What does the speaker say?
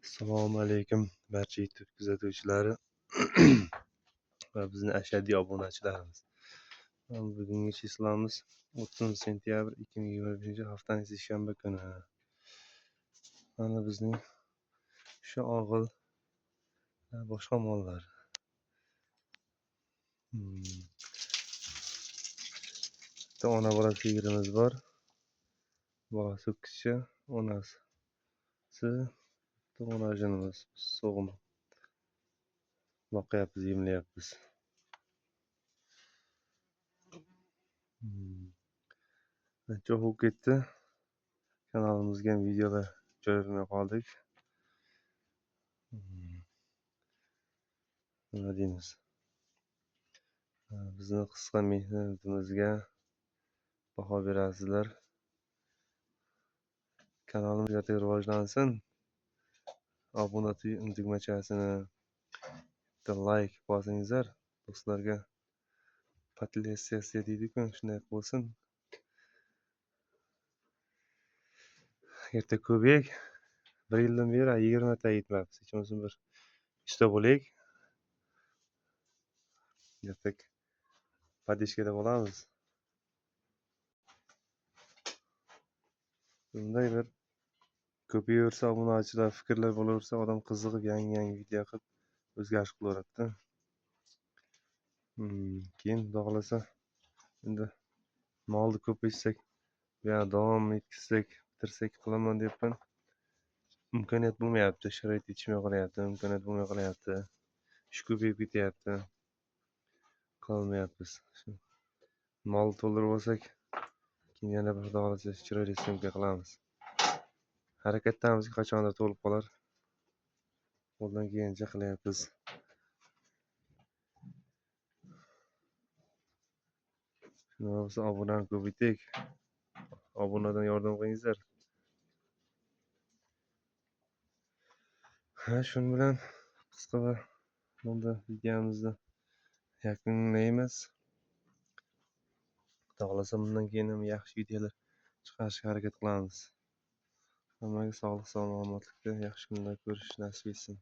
Assalomu alaykum barcha YouTube kuzatuvchilari va bizning ashaddiy obunachilarimiz. Bugungi chislamiz 30 sentyabr 2025 haftaning seshanba kuni. Mana bizning shu og'il boshqa mollar. Bitta ona bola sigirimiz bor. Bolasi kishi, onasi tug'ma ajinimiz so'g'im. Boqyapmiz, yemlayapmiz. Ancha o'qib ketdi. Kanalimizga ham videolar joylamay qoldik. Nima deymiz? Bizni qisqa mehnatimizga baho berasizlar. Kanalimiz yanada rivojlansin. Obuna tugmachasini bitta like bosingizlar. Do'stlarga podlesesiya deydi-ku, shunday bo'lsin. Erta ko'payik. 1 yildan beri 20 ta yetmabmiz. Hech bo'lmasa bir 100 ta bo'laylik. Ertak podishkada bo'lamiz. Bunday bir ko'payaversa, obunachilar, fikrlar bo'laversa, odam qiziqib yangi video qilib o'zgarish qilaveradi-da. Keyin xudo xolasa endi molni ko'paytsak, yana davom etkazsak, bitirsak qilaman deyapman. Imkoniyat bo'lmayapti, sharoit yetishmay qolyapti, imkoniyat bo'lmay qolyapti. Ish ko'payib ketyapti. Qilolmayapmiz. Mol to'ldirib olsak, keyin yana bir xudo xolasa chiroyli syomka qilamiz. Harakatdamiz, qachondir to'lib qolar. Qo'ldan kelgancha qilyapmiz. Nima bo'lsa obunani ko'paytirik. Obunadan yordam qilingizlar. Shun bilan qisqa va bunda videomizni yakunlaymiz. Xudo xolasa bundan keyin ham yaxshi videolar chiqarishga harakat qilamiz. Hammaga sog'lik, salomatlikda yaxshi kunlar ko'rish nasib etsin.